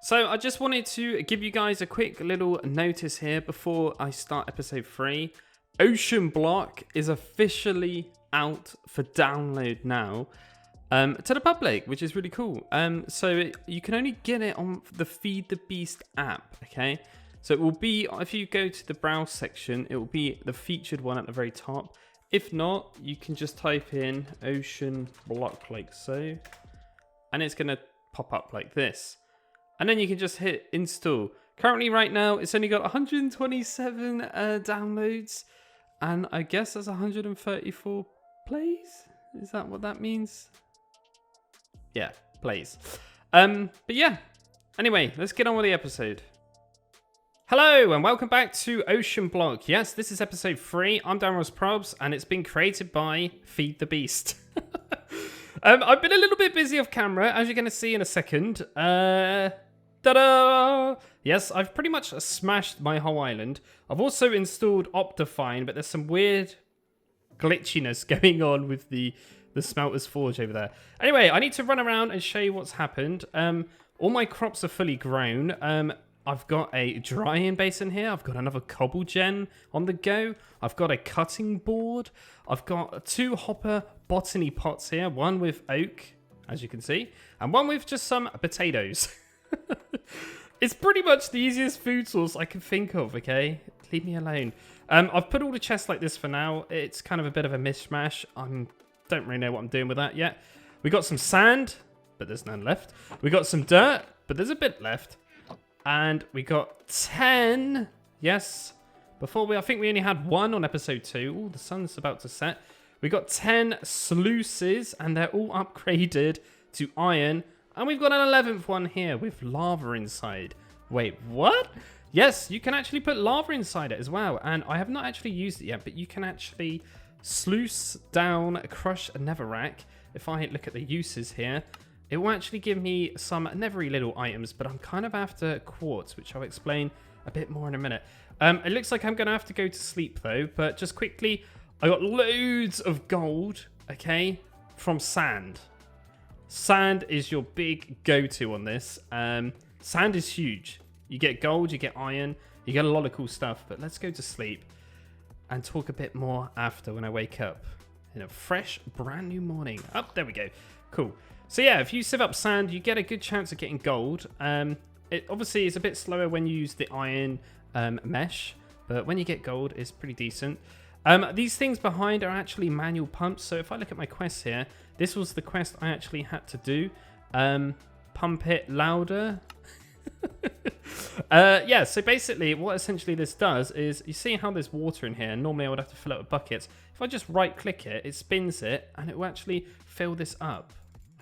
So I just wanted to give you guys a quick little notice here before I start episode 3. OceanBlock is officially out for download now to the public, which is really cool. So you can only get it on the Feed the Beast app, okay? So it will be, if you go to the browse section, it will be the featured one at the very top. If not, you can just type in OceanBlock like so, and it's going to pop up like this. And then you can just hit install. Currently right now, it's only got 127 downloads, and I guess that's 134 plays? Is that what that means? Yeah, plays. But yeah, anyway, let's get on with the episode. Hello and welcome back to OceanBlock. Yes, this is episode 3. I'm DanRobzProbz and it's been created by Feed the Beast. I've been a little bit busy off camera, as you're going to see in a second. Ta-da! Yes, I've pretty much smashed my whole island. I've also installed Optifine, but there's some weird glitchiness going on with the Smelter's Forge over there. Anyway, I need to run around and show you what's happened. All my crops are fully grown. I've got a drying basin here. I've got another cobble gen on the go. I've got a cutting board. I've got 2 hopper botany pots here. One with oak, as you can see, and one with just some potatoes. It's pretty much the easiest food source I can think of, okay? Leave me alone. I've put all the chests like this for now. It's kind of a bit of a mishmash. I don't really know what I'm doing with that yet. We got some sand, but there's none left. We got some dirt, but there's a bit left. And we got 10. Yes. I think we only had 1 on episode 2. Oh, the sun's about to set. We got 10 sluices, and they're all upgraded to iron. And we've got an 11th one here with lava inside. Wait, what? Yes, you can actually put lava inside it as well. And I have not actually used it yet, but you can actually sluice down, crush a netherrack. If I look at the uses here, it will actually give me some nethery little items, but I'm kind of after quartz, which I'll explain a bit more in a minute. It looks like I'm going to have to go to sleep, though. But just quickly, I got loads of gold, okay, from sand. Sand is your big go-to on this. Sand is huge. You get gold, you get iron, you get a lot of cool stuff. But let's go to sleep and talk a bit more after when I wake up in a fresh, brand new morning. Oh, there we go. Cool. So yeah, if you sieve up sand, you get a good chance of getting gold. It obviously is a bit slower when you use the iron mesh, but when you get gold, it's pretty decent. These things behind are actually manual pumps. So if I look at my quests here, this was the quest I actually had to do. Pump it louder. Yeah, so basically what essentially this does is, you see how there's water in here. Normally I would have to fill it with buckets. If I just right click it, it spins it and it will actually fill this up.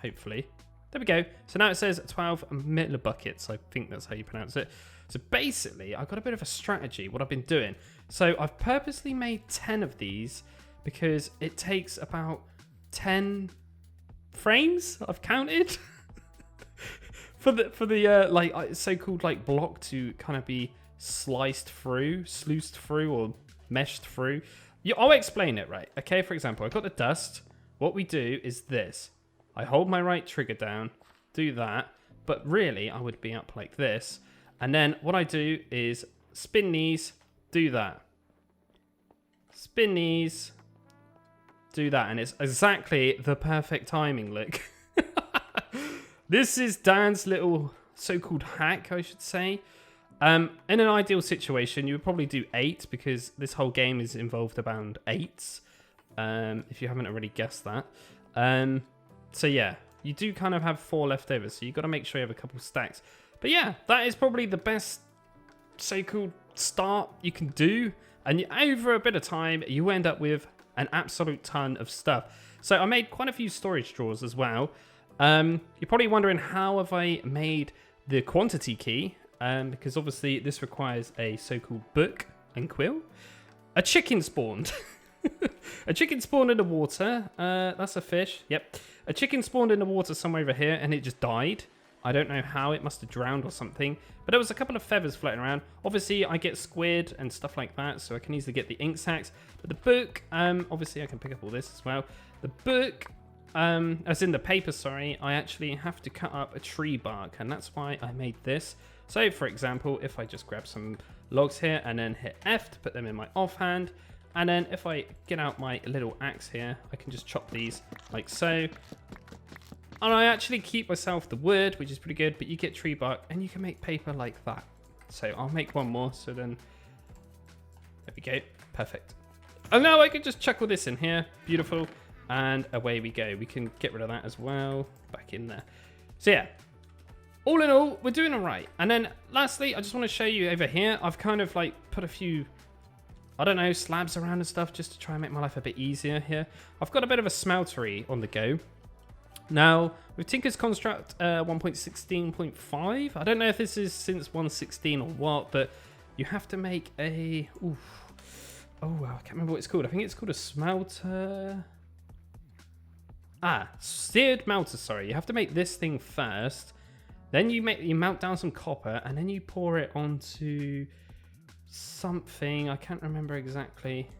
Hopefully. There we go. So now it says 12 millibuckets. I think that's how you pronounce it. So basically, I've got a bit of a strategy, what I've been doing. So I've purposely made 10 of these because it takes about 10 frames, I've counted, for the like so-called like block to kind of be sliced through, sluiced through, or meshed through. I'll explain it, right? Okay, for example, I've got the dust. What we do is this. I hold my right trigger down, do that, but really I would be up like this. And then what I do is spin these, do that. Spin these, do that. And it's exactly the perfect timing, look. This is Dan's little so-called hack, I should say. In an ideal situation, you would probably do 8 because this whole game is involved around 8s. If you haven't already guessed that. So yeah, you do kind of have 4 left over, so you've got to make sure you have a couple stacks. But yeah, that is probably the best so-called start you can do. And over a bit of time, you end up with an absolute ton of stuff. So I made quite a few storage drawers as well. You're probably wondering, how have I made the quantity key? Because obviously this requires a so-called book and quill. A chicken spawned. A chicken spawned in the water. That's a fish. Yep. A chicken spawned in the water somewhere over here and it just died. I don't know how. It must have drowned or something. But there was a couple of feathers floating around. Obviously, I get squid and stuff like that, so I can easily get the ink sacks. But the book, obviously, I can pick up all this as well. The book as in the paper, sorry, I actually have to cut up a tree bark, and that's why I made this. So for example, if I just grab some logs here and then hit F to put them in my offhand, and then if I get out my little axe here, I can just chop these like so. And I actually keep myself the wood, which is pretty good, but you get tree bark and you can make paper like that. So I'll make one more, so then, there we go, perfect. And now I can just chuck all this in here, beautiful, and away we go. We can get rid of that as well, back in there. So yeah, all in all, we're doing all right. And then lastly, I just want to show you over here, I've kind of like put a few, I don't know, slabs around and stuff just to try and make my life a bit easier here. I've got a bit of a smeltery on the go. Now, with Tinker's Construct 1.16.5, I don't know if this is since 1.16 or what, but you have to make a... I can't remember what it's called. I think it's called a smelter... seared melter, sorry. You have to make this thing first. Then you melt down some copper, and then you pour it onto something. I can't remember exactly.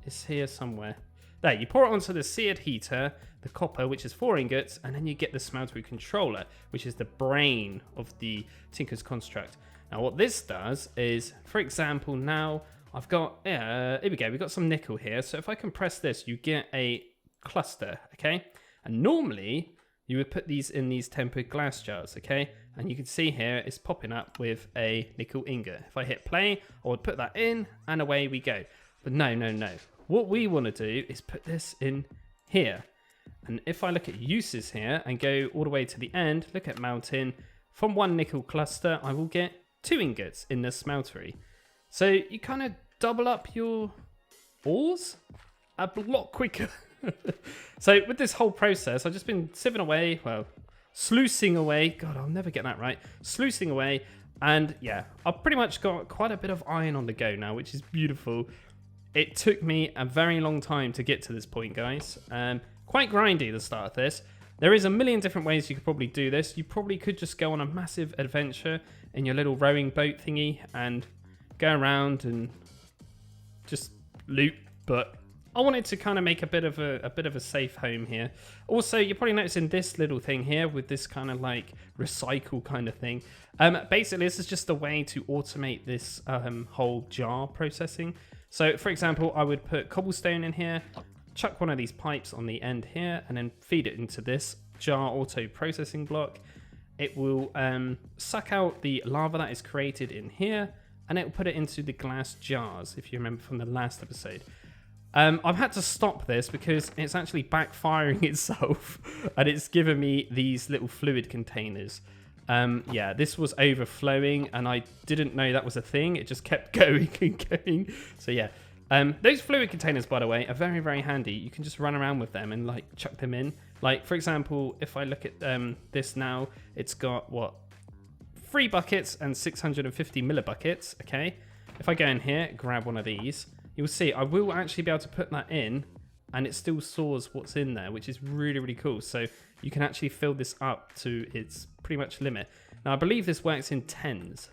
It's here somewhere. There, you pour it onto the seared heater, the copper, which is 4 ingots, and then you get the smeltery controller, which is the brain of the Tinker's Construct. Now, what this does is, for example, now I've got, here we go, we've got some nickel here. So if I compress this, you get a cluster, okay? And normally, you would put these in these tempered glass jars, okay? And you can see here, it's popping up with a nickel ingot. If I hit play, I would put that in, and away we go. But no. What we want to do is put this in here. And if I look at uses here and go all the way to the end, look at mountain. From 1 nickel cluster, I will get 2 ingots in the smeltery. So you kind of double up your ores a lot quicker. So with this whole process, I've just been sieving away, well, sluicing away. God, I'll never get that right. Sluicing away. And yeah, I've pretty much got quite a bit of iron on the go now, which is beautiful. It took me a very long time to get to this point, guys. Quite grindy, the start of this. There is a million different ways you could probably do this. You probably could just go on a massive adventure in your little rowing boat thingy and go around and just loot. But I wanted to kind of make a bit of a safe home here. Also, you're probably noticing this little thing here with this kind of like recycle kind of thing. Basically, this is just a way to automate this whole jar processing. So, for example, I would put cobblestone in here, chuck one of these pipes on the end here, and then feed it into this jar auto processing block. It will suck out the lava that is created in here, and it will put it into the glass jars, if you remember from the last episode. I've had to stop this because it's actually backfiring itself, and it's given me these little fluid containers. Yeah, this was overflowing, and I didn't know that was a thing. It just kept going and going. So yeah, those fluid containers, by the way, are very, very handy. You can just run around with them and like chuck them in. Like, for example, if I look at this now, it's got what, 3 buckets and 650 millibuckets. Okay, if I go in here, grab one of these, you'll see I will actually be able to put that in, and it still stores what's in there, which is really, really cool. So you can actually fill this up to its pretty much limit. Now, I believe this works in 10s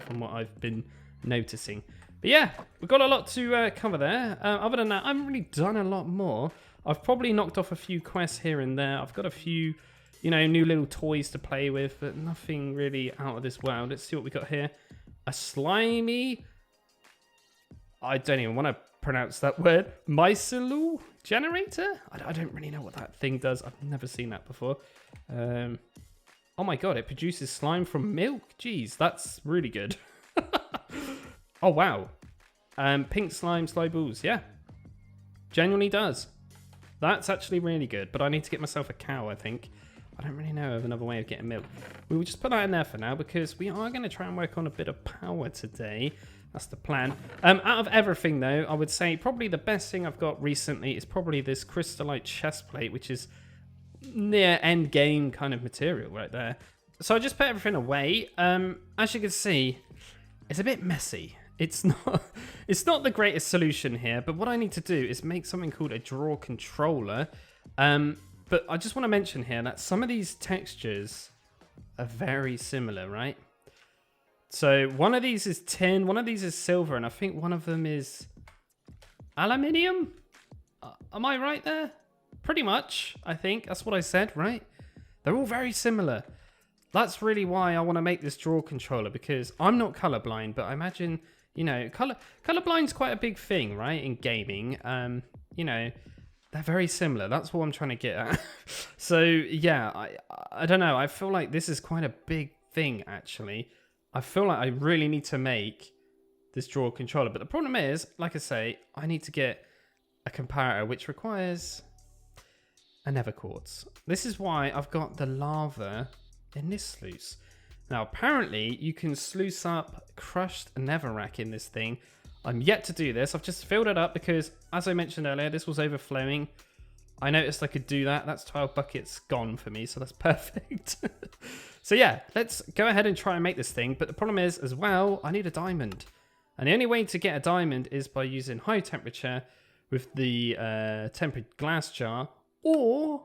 from what I've been noticing. But yeah, we've got a lot to cover there. Other than that, I haven't really done a lot more. I've probably knocked off a few quests here and there. I've got a few, you know, new little toys to play with, but nothing really out of this world. Let's see what we got here. A slimy... I don't even want to pronounce that word. Mycelial generator? I don't really know what that thing does. I've never seen that before. Oh my god, it produces slime from milk? Jeez, that's really good. Oh wow. Pink slime balls, yeah. Genuinely does. That's actually really good, but I need to get myself a cow, I think. I don't really know of another way of getting milk. We will just put that in there for now because we are going to try and work on a bit of power today. That's the plan. Out of everything, though, I would say probably the best thing I've got recently is probably this crystallite chest plate, which is near end game kind of material right there. So I just put everything away. As you can see, it's a bit messy. It's not the greatest solution here, but what I need to do is make something called a draw controller. But I just want to mention here that some of these textures are very similar, right? So one of these is tin, one of these is silver, and I think one of them is aluminium? Am I right there? Pretty much, I think. That's what I said, right? They're all very similar. That's really why I want to make this draw controller, because I'm not colorblind, but I imagine, you know, colorblind's quite a big thing, right, in gaming. You know, they're very similar. That's what I'm trying to get at. So, yeah, I don't know. I feel like this is quite a big thing, actually. I feel like I really need to make this draw controller. But the problem is, like I say, I need to get a comparator, which requires a nether quartz. This is why I've got the lava in this sluice. Now, apparently, you can sluice up crushed netherrack in this thing. I'm yet to do this. I've just filled it up because, as I mentioned earlier, this was overflowing. I noticed I could do that. That's 12 buckets gone for me, so that's perfect. So yeah, let's go ahead and try and make this thing. But the problem is, as well, I need a diamond. And the only way to get a diamond is by using high temperature with the tempered glass jar. Or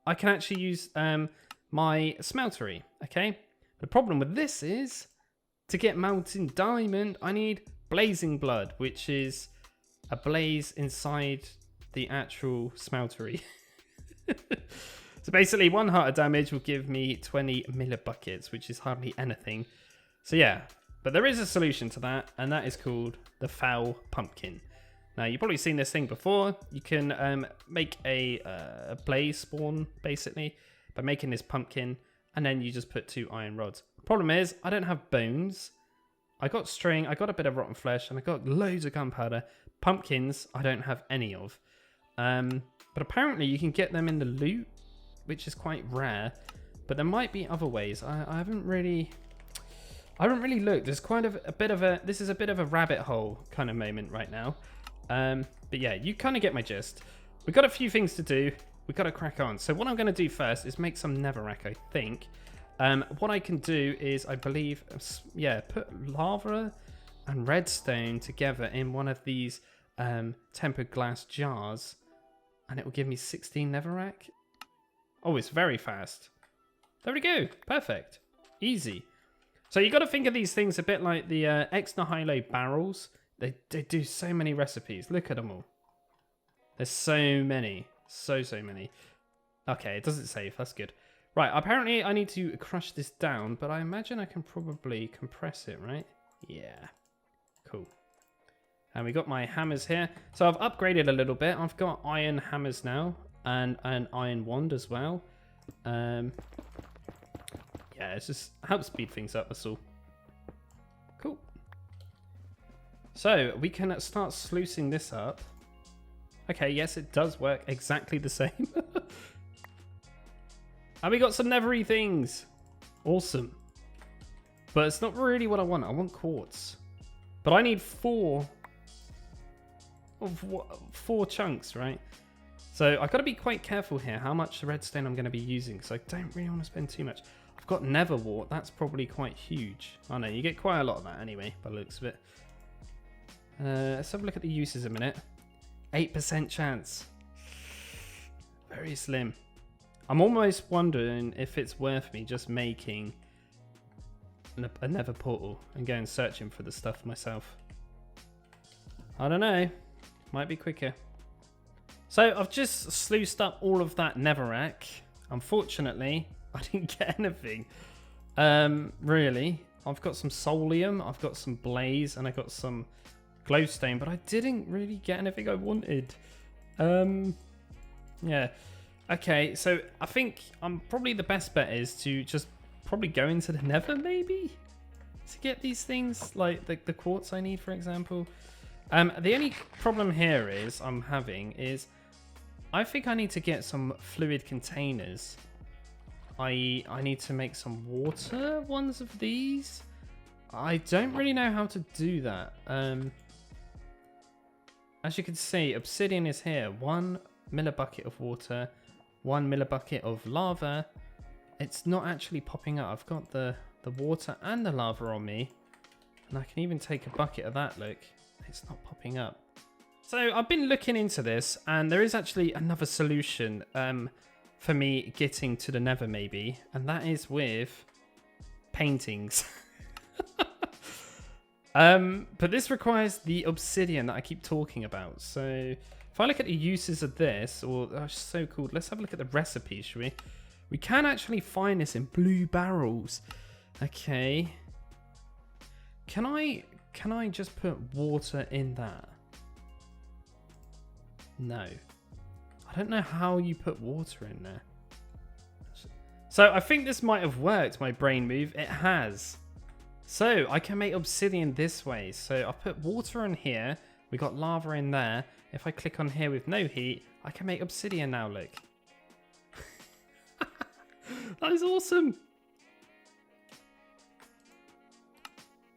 I can actually use my smeltery, okay? The problem with this is, to get molten diamond, I need blazing blood, which is a blaze inside the actual smeltery. So basically, 1 heart of damage will give me 20 millibuckets, which is hardly anything. So yeah, but there is a solution to that, and that is called the foul pumpkin. Now, you've probably seen this thing before. You can make a blaze spawn, basically, by making this pumpkin, and then you just put 2 iron rods. The problem is, I don't have bones. I got string, I got a bit of rotten flesh, and I got loads of gunpowder. Pumpkins, I don't have any of. But apparently you can get them in the loot, which is quite rare. But there might be other ways. I haven't really looked. There's quite a bit of a, this is a bit of a rabbit hole kind of moment right now. But yeah, you kind of get my gist. We've got a few things to do. We've got to crack on. So what I'm going to do first is make some netherrack, I think. What I can do is, I believe, yeah, put lava and redstone together in one of these tempered glass jars, and it will give me 16 netherrack. Oh, it's very fast. There we go. Perfect. Easy. So you got to think of these things a bit like the extra high-low barrels. They do so many recipes. Look at them all. There's so many. So many. Okay, it doesn't save. That's good. Right, apparently I need to crush this down, but I imagine I can probably compress it, right? Yeah. Cool. And we got my hammers here. So I've upgraded a little bit. I've got iron hammers now and an iron wand as well. Yeah, it's just helps speed things up, that's all. Cool. So we can start sluicing this up. Okay, yes, it does work exactly the same. And we got some nethery things. Awesome. But it's not really what I want. I want quartz. But I need 4 chunks, right? So I've got to be quite careful here how much redstone I'm going to be using, because I don't really want to spend too much. I've got nether wart. That's probably quite huge. I know, you get quite a lot of that anyway, by the looks of it. Let's have a look at the uses a minute. 8% chance. Very slim. I'm almost wondering if it's worth me just making a nether portal and going searching for the stuff myself. I don't know. Might be quicker. So I've just sluiced up all of that netherrack. Unfortunately, I didn't get anything. Really. I've got some soulium, I've got some blaze, and I got some glowstone, but I didn't really get anything I wanted. Yeah. Okay, so I think probably the best bet is to just probably go into the nether, maybe? To get these things, like the quartz I need, for example. The only problem here I'm having is I think I need to get some fluid containers. I need to make some water ones of these. I don't really know how to do that. As you can see, obsidian is here. 1 millibucket of water, 1 millibucket of lava. It's not actually popping up. I've got the water and the lava on me, and I can even take a bucket of that. Look, it's not popping up. So I've been looking into this, and there is actually another solution for me getting to the nether, maybe, and that is with paintings. But this requires the obsidian that I keep talking about. So If I look at the uses of this, or oh, so cool. Let's have a look at the recipe, shall we? We can actually find this in blue barrels. Okay. Can I just put water in that? No. I don't know how you put water in there. So I think this might have worked, my brain move. It has. So I can make obsidian this way. So I'll put water in here. We got lava in there. If I click on here with no heat, I can make obsidian now, look. That is awesome.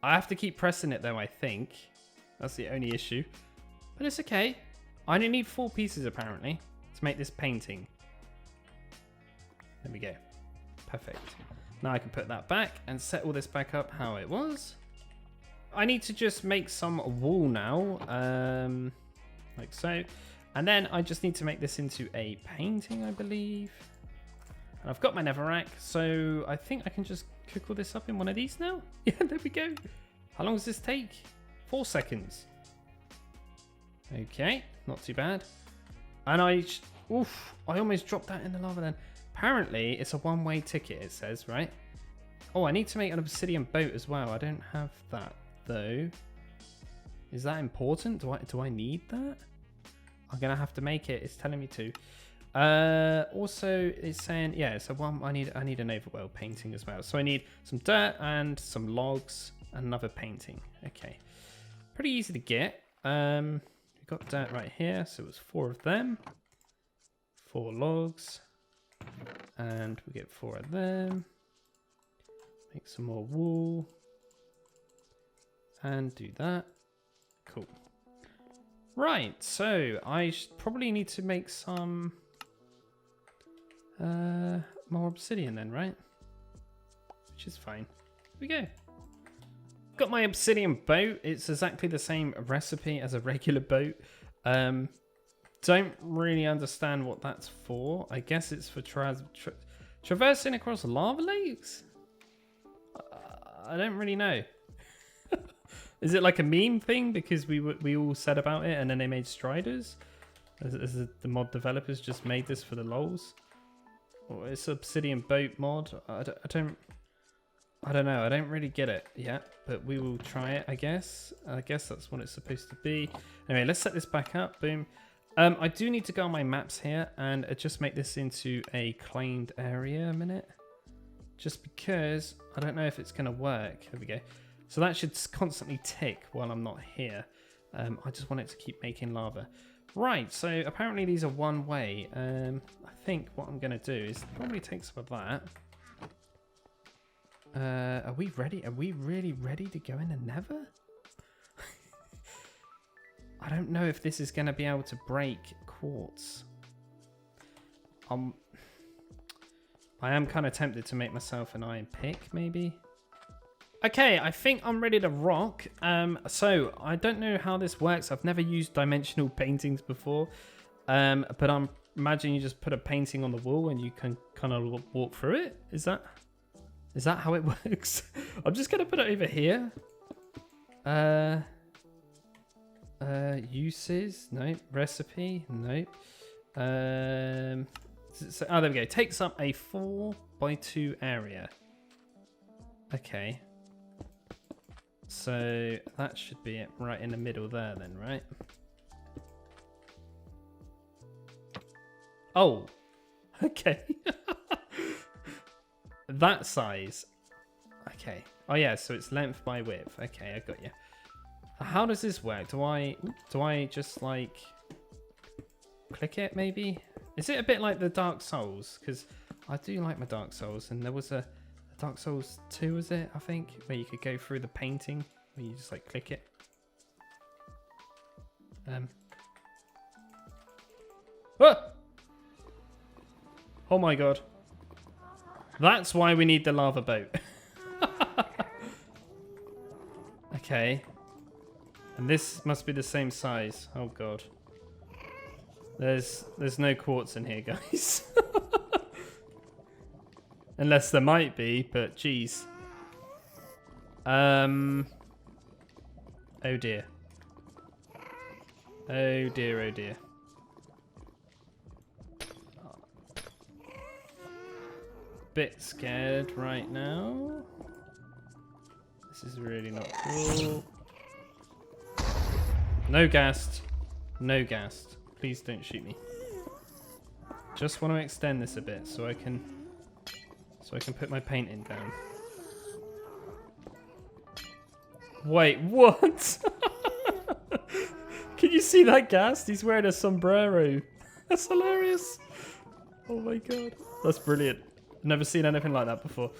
I have to keep pressing it though, I think. That's the only issue. But it's okay. I only need 4 pieces apparently to make this painting. There we go. Perfect. Now I can put that back and set all this back up how it was. I need to just make some wool now. Like so. And then I just need to make this into a painting, I believe. And I've got my netherrack, so I think I can just cook all this up in one of these now. Yeah, there we go. How long does this take? 4 seconds. Okay, not too bad. And I almost dropped that in the lava then. Apparently, it's a one-way ticket, it says, right? Oh, I need to make an obsidian boat as well. I don't have that, though. Is that important? Do I need that? I'm going to have to make it. It's telling me to. Also, it's saying, yeah, so I need an overworld painting as well. So I need some dirt and some logs and another painting. Okay. Pretty easy to get. We've got dirt right here. So it was 4 of them. 4 logs. And we get 4 of them. Make some more wool. And do that. Cool. Right, so I probably need to make some more obsidian then, right? Which is fine. Here we go. Got my obsidian boat. It's exactly the same recipe as a regular boat. Don't really understand what that's for. I guess it's for traversing across lava lakes? I don't really know. Is it like a meme thing because we all said about it and then they made Striders? As the mod developers just made this for the lols? Or it's Obsidian boat mod? I don't know. I don't really get it yet, but we will try it, I guess. I guess that's what it's supposed to be. Anyway, let's set this back up. Boom. I do need to go on my maps here and just make this into a claimed area a minute. Just because I don't know if it's going to work. There we go. So that should constantly tick while I'm not here. I just want it to keep making lava. Right, so apparently these are one way. I think what I'm going to do is probably take some of that. Are we ready? Are we really ready to go in the Nether? I don't know if this is going to be able to break quartz. I am kind of tempted to make myself an iron pick, maybe. Okay, I think I'm ready to rock. So I don't know how this works. I've never used dimensional paintings before. But I'm imagining you just put a painting on the wall and you can kind of walk through it. Is that how it works? I'm just gonna put it over here. Uses, nope. Recipe, nope. So, oh, there we go. Takes up a 4x2 area. Okay. So that should be it right in the middle there then, right? Oh, okay. That size. Okay. Oh yeah, so it's length by width. Okay, I got you. How does this work? Do I just like click it maybe? Is it a bit like the Dark Souls? Because I do like my Dark Souls, and there was a Dark Souls 2, was it? I think where you could go through the painting, where you just like click it. Oh my god! That's why we need the lava boat. Okay. And this must be the same size. Oh god. There's no quartz in here, guys. Unless there might be, but geez. Oh dear. Oh dear, oh dear. bit scared right now. This is really not cool. No gassed. No gassed. Please don't shoot me. Just want to extend this a bit so I can put my painting down. Wait, what? Can you see that gassed? He's wearing a sombrero. That's hilarious. Oh my god. That's brilliant. Never seen anything like that before.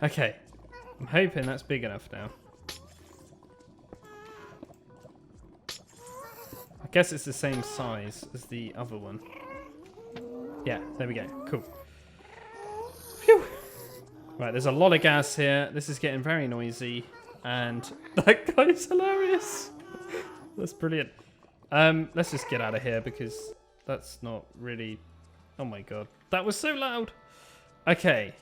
Okay. I'm hoping that's big enough now. I guess it's the same size as the other one. Yeah, there we go. Cool. Phew. Right, there's a lot of gas here. This is getting very noisy. And that guy's hilarious. That's brilliant. Let's just get out of here because that's not really... Oh my god. That was so loud. Okay.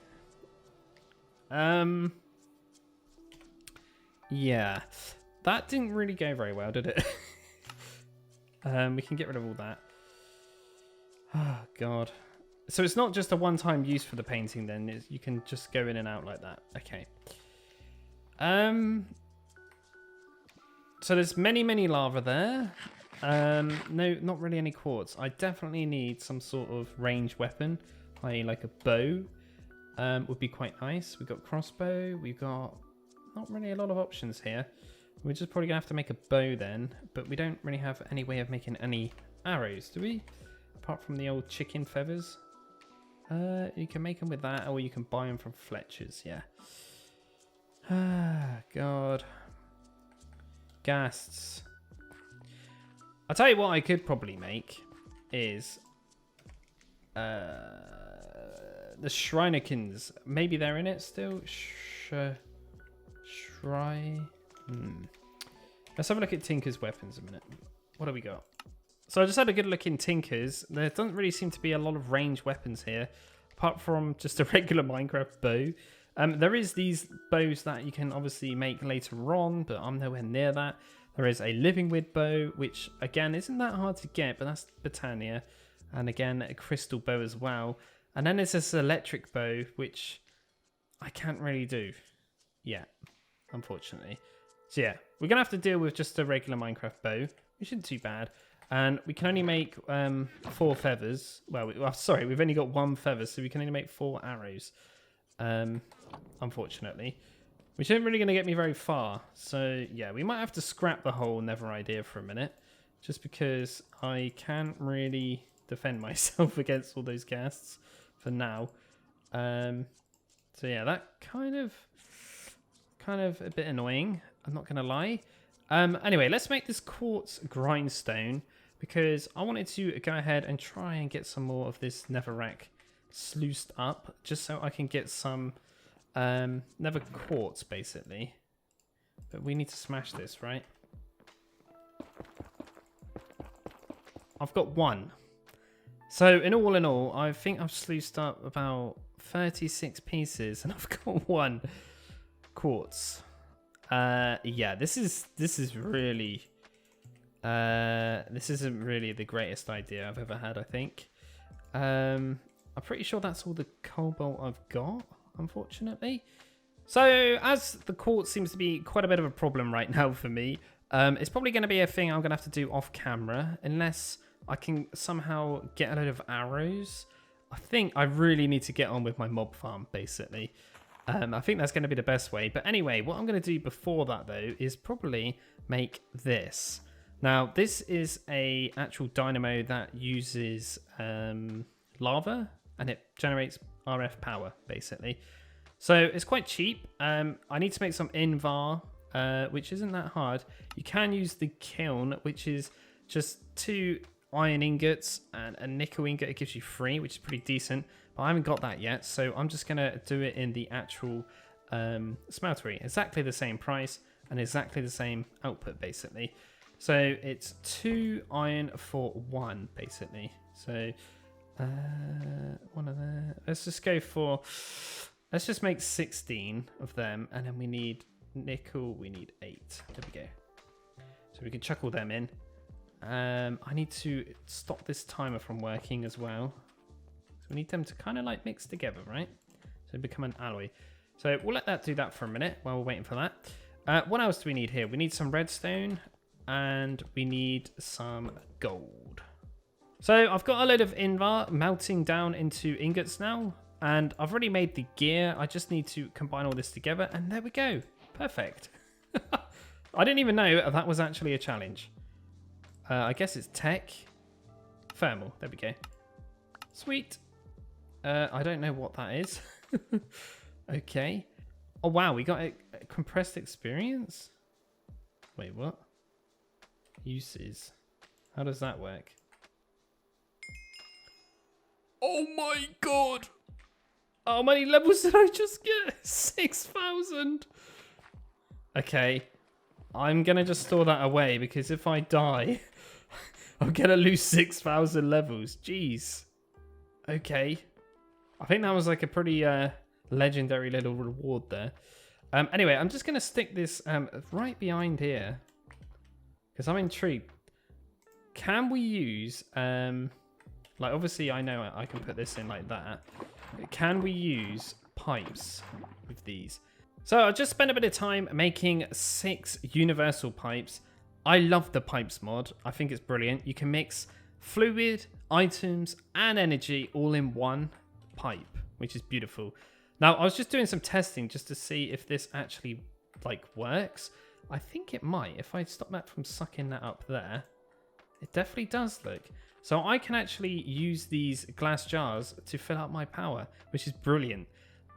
Yeah. That didn't really go very well, did it? We can get rid of all that. Oh god. So it's not just a one-time use for the painting then. You can just go in and out like that. Okay. So there's many lava there. No, not really any quartz. I definitely need some sort of ranged weapon, i.e. like a bow. Would be quite nice. We've got crossbow. We've got not really a lot of options here. We're just probably gonna have to make a bow then, but we don't really have any way of making any arrows, do we? Apart from the old chicken feathers. You can make them with that, or you can buy them from Fletcher's. Yeah. Ah, god. Ghasts. I'll tell you what I could probably make is the Shrinekins. Maybe they're in it still. Let's have a look at Tinker's weapons a minute. What do we got? So I just had a good look in Tinker's. There doesn't really seem to be a lot of ranged weapons here, apart from just a regular Minecraft bow. There is these bows that you can obviously make later on, but I'm nowhere near that. There is a living wood bow, which again isn't that hard to get, but that's Botania. And again, a crystal bow as well. And then there's this electric bow, which I can't really do yet, unfortunately. So yeah, we're going to have to deal with just a regular Minecraft bow, which isn't too bad. And we can only make 4 feathers. Well, sorry, we've only got 1 feather, so we can only make 4 arrows. Unfortunately. Which isn't really going to get me very far. So yeah, we might have to scrap the whole Nether idea for a minute. Just because I can't really defend myself against all those ghasts for now. So yeah, that kind of a bit annoying. I'm not going to lie. Anyway, let's make this quartz grindstone because I wanted to go ahead and try and get some more of this netherrack sluiced up just so I can get some nether quartz basically. But we need to smash this, right? I've got 1. So in all, I think I've sluiced up about 36 pieces and I've got 1 quartz. Yeah, this is really this isn't really the greatest idea I've ever had, I think. I'm pretty sure that's all the cobalt I've got, unfortunately. So as the quartz seems to be quite a bit of a problem right now for me, it's probably going to be a thing I'm going to have to do off camera unless I can somehow get a load of arrows. I think I really need to get on with my mob farm basically. I think that's going to be the best way. But anyway, what I'm going to do before that, though, is probably make this. Now, this is a actual dynamo that uses lava, and it generates RF power, basically. So it's quite cheap. I need to make some invar, which isn't that hard. You can use the kiln, which is just 2 iron ingots and a nickel ingot. It gives you 3, which is pretty decent. But I haven't got that yet, so I'm just going to do it in the actual smeltery. Exactly the same price and exactly the same output, basically. So it's 2 iron for 1, basically. So 1 of there. Let's just go for... Let's just make 16 of them, and then we need nickel. We need 8. There we go. So we can chuck all them in. I need to stop this timer from working as well. So we need them to kind of like mix together, right? So become an alloy. So we'll let that do that for a minute while we're waiting for that. What else do we need here? We need some redstone and we need some gold. So I've got a load of invar melting down into ingots now, and I've already made the gear. I just need to combine all this together, and there we go. Perfect. I didn't even know that was actually a challenge. I guess it's tech. Thermal. There we go. Sweet. I don't know what that is. Okay. Oh, wow. We got a compressed experience? Wait, what? Uses. How does that work? Oh my god! How many levels did I just get? 6,000! Okay. I'm gonna just store that away because if I die, I'm gonna lose 6,000 levels. Jeez. Okay. I think that was like a pretty legendary little reward there. Anyway, I'm just gonna stick this right behind here because I'm intrigued. Can we use like, obviously I know I can put this in like that. Can we use pipes with these? So I just spent a bit of time making 6 universal pipes. I love the pipes mod. I think it's brilliant. You can mix fluid, items, and energy all in one pipe, which is beautiful. Now, I was just doing some testing just to see if this actually like works. I think it might. If I stop that from sucking that up there, it definitely does look. So I can actually use these glass jars to fill up my power, which is brilliant.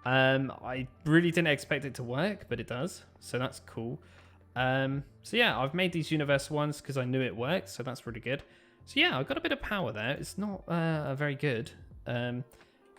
I really didn't expect it to work, but it does. So that's cool. So yeah, I've made these universal ones because I knew it worked. So that's really good. So yeah, I've got a bit of power there. It's not very good. But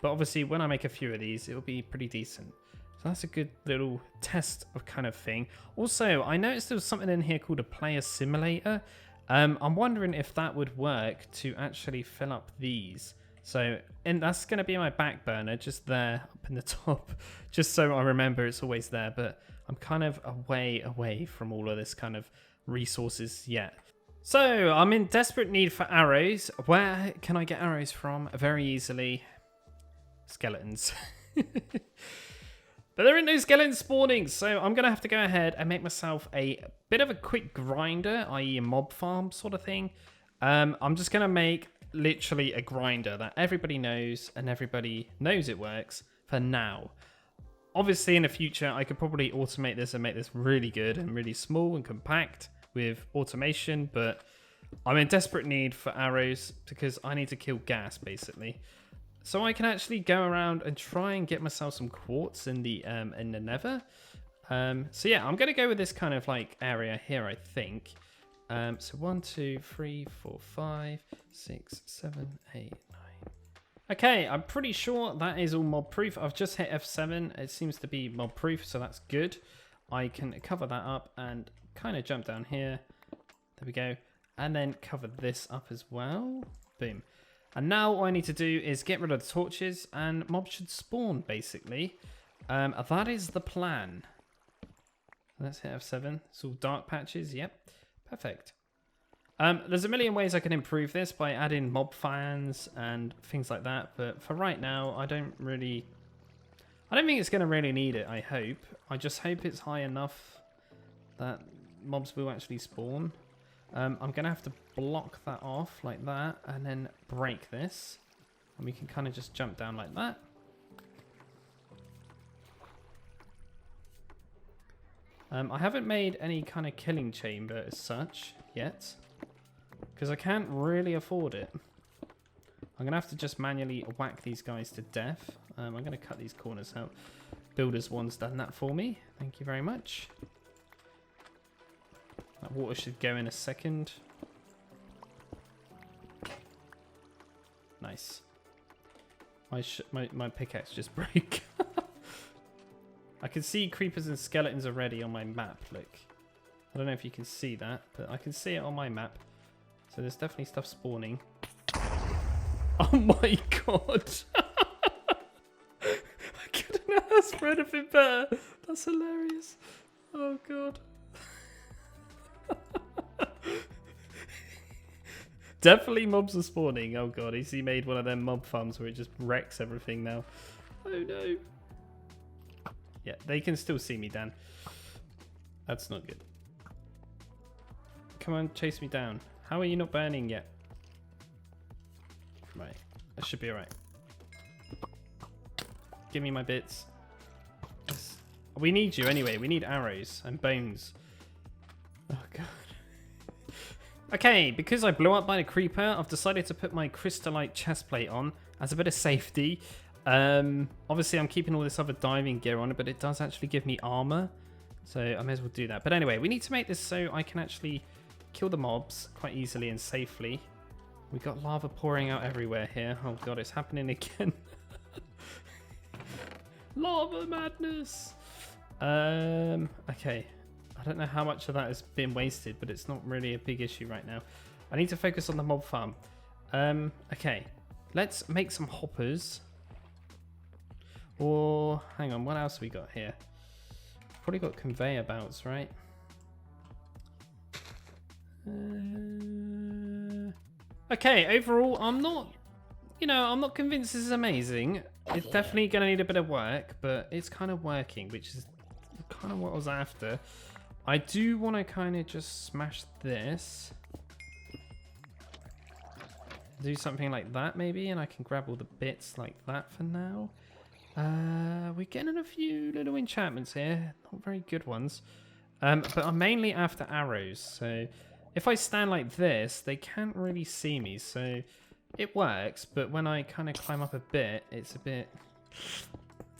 obviously when I make a few of these, it'll be pretty decent. So that's a good little test of kind of thing. Also, I noticed there was something in here called a player simulator. I'm wondering if that would work to actually fill up these. So, and that's going to be my back burner just there up in the top, just so I remember it's always there. But I'm kind of away from all of this kind of resources yet. So I'm in desperate need for arrows. Where can I get arrows from? Very easily. Skeletons. But there are no skeletons spawning, so I'm going to have to go ahead and make myself a bit of a quick grinder, i.e. a mob farm sort of thing. I'm just going to make literally a grinder that everybody knows and everybody knows it works for now. Obviously, in the future, I could probably automate this and make this really good and really small and compact with automation, but I'm in desperate need for arrows because I need to kill gas, basically. So I can actually go around and try and get myself some quartz in the Nether. So yeah, I'm going to go with this kind of like area here, I think. So 1, 2, 3, 4, 5, 6, 7, 8, 9. Okay, I'm pretty sure that is all mob proof. I've just hit F7. It seems to be mob proof, so that's good. I can cover that up and kind of jump down here. There we go. And then cover this up as well. Boom. And now all I need to do is get rid of the torches and mobs should spawn, basically. That is the plan. Let's hit F7. It's all dark patches. Yep. Perfect. There's a million ways I can improve this by adding mob fans and things like that. But for right now, I don't think it's going to really need it, I hope. I just hope it's high enough that mobs will actually spawn. I'm going to have to block that off like that and then break this. And we can kind of just jump down like that. I haven't made any kind of killing chamber as such yet, because I can't really afford it. I'm going to have to just manually whack these guys to death. I'm going to cut these corners out. Builder's one's done that for me. Thank you very much. That water should go in a second. Nice. My pickaxe just broke. I can see creepers and skeletons already on my map, look. I don't know if you can see that, but I can see it on my map. So there's definitely stuff spawning. Oh my god! I couldn't ask for anything better. That's hilarious. Oh god. Definitely mobs are spawning. Oh god, has he made one of them mob farms where it just wrecks everything now? Oh no. Yeah, they can still see me, Dan. That's not good. Come on, chase me down. How are you not burning yet? Right, that should be alright. Give me my bits. Yes. We need you anyway. We need arrows and bones. Oh god. Okay, because I blew up by the creeper, I've decided to put my crystallite chestplate on as a bit of safety. Obviously, I'm keeping all this other diving gear on it, but it does actually give me armor. So I may as well do that. But anyway, we need to make this so I can actually kill the mobs quite easily and safely. We've got lava pouring out everywhere here. Oh god, it's happening again. Lava madness! Okay. I don't know how much of that has been wasted, but it's not really a big issue right now. I need to focus on the mob farm. Okay. Let's make some hoppers. Or, hang on, what else have we got here? Probably got conveyor belts, right? Okay, overall, I'm not convinced this is amazing. It's definitely going to need a bit of work, but it's kind of working, which is kind of what I was after. I do want to kind of just smash this. Do something like that, maybe, and I can grab all the bits like that for now. We're getting a few little enchantments here. Not very good ones. But I'm mainly after arrows, so if I stand like this, they can't really see me, so it works, but when I kind of climb up a bit, it's a bit,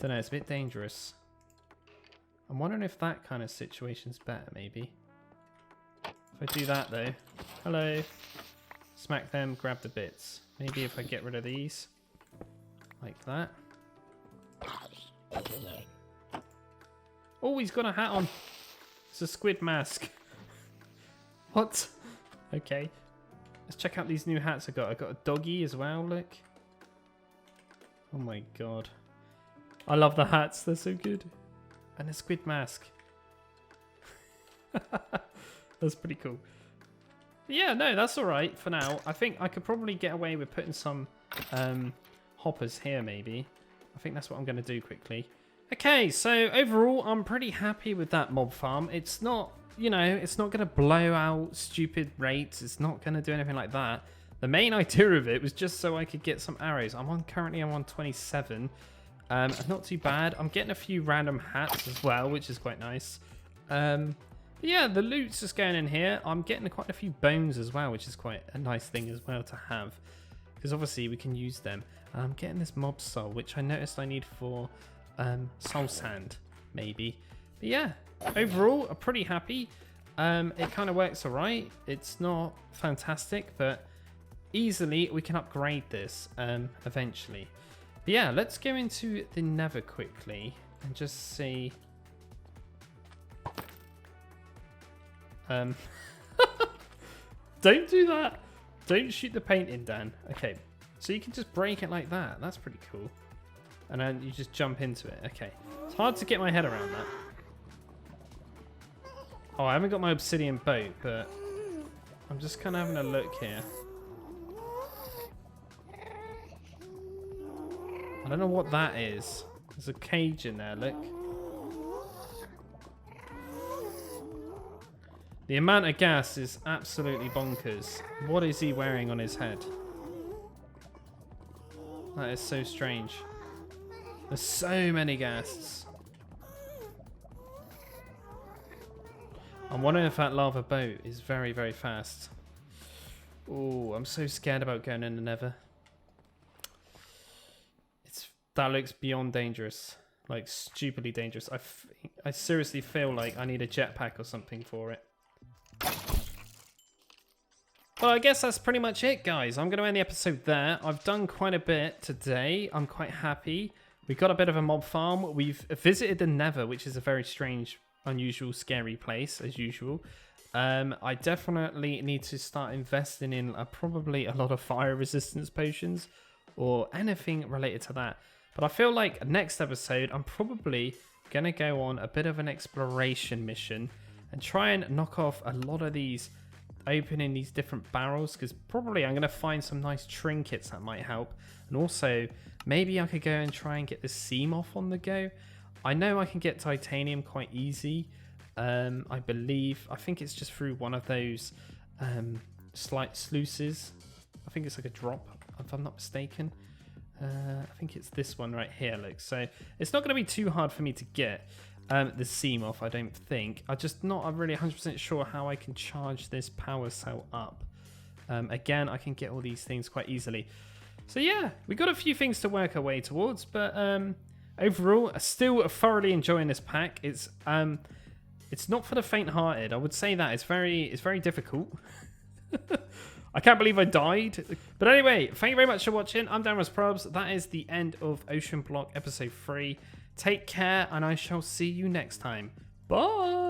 don't know, it's a bit dangerous. I'm wondering if that kind of situation's better, maybe. If I do that, though. Hello. Smack them, grab the bits. Maybe if I get rid of these. Like that. Oh, he's got a hat on. It's a squid mask. What? Okay. Let's check out these new hats I got. I got a doggy as well, look. Oh my god. I love the hats, they're so good. And a squid mask. That's pretty cool. Yeah, no, that's alright for now. I think I could probably get away with putting some hoppers here, maybe. I think that's what I'm going to do quickly. Okay, so overall, I'm pretty happy with that mob farm. It's not, you know, it's not going to blow out stupid rates. It's not going to do anything like that. The main idea of it was just so I could get some arrows. Currently I'm on 27. Not too bad. I'm getting a few random hats as well, which is quite nice. Yeah, the loot's just going in here. I'm getting quite a few bones as well, which is quite a nice thing as well to have. Because obviously we can use them. I'm getting this mob soul, which I noticed I need for soul sand, maybe. But yeah, overall, I'm pretty happy. It kind of works alright. It's not fantastic, but easily we can upgrade this eventually. But yeah, let's go into the Nether quickly and just see. Don't do that. Don't shoot the paint in, Dan. Okay, so you can just break it like that. That's pretty cool. And then you just jump into it. Okay, it's hard to get my head around that. Oh, I haven't got my obsidian boat, but I'm just kind of having a look here. I don't know what that is. There's a cage in there, look. The amount of gas is absolutely bonkers. What is he wearing on his head? That is so strange. There's so many ghasts. I'm wondering if that lava boat is very, very fast. Oh, I'm so scared about going in the Nether. That looks beyond dangerous. Like, stupidly dangerous. I seriously feel like I need a jetpack or something for it. Well, I guess that's pretty much it, guys. I'm going to end the episode there. I've done quite a bit today. I'm quite happy. We got a bit of a mob farm. We've visited the Nether, which is a very strange, unusual, scary place, as usual. I definitely need to start investing in probably a lot of fire resistance potions or anything related to that. But I feel like next episode, I'm probably going to go on a bit of an exploration mission and try and knock off a lot of these opening these different barrels because probably I'm going to find some nice trinkets that might help. And also, maybe I could go and try and get the seam off on the go. I know I can get titanium quite easy. I think it's just through one of those slight sluices. I think it's like a drop, if I'm not mistaken. I think it's this one right here, look. So it's not going to be too hard for me to get the seam off, I don't think. I'm really 100% sure how I can charge this power cell up. Again, I can get all these things quite easily. So yeah, we got a few things to work our way towards, but overall, still thoroughly enjoying this pack. It's not for the faint-hearted. I would say that it's very difficult. I can't believe I died. But anyway, thank you very much for watching. I'm DanRobzProbz. That is the end of OceanBlock episode 3. Take care, and I shall see you next time. Bye.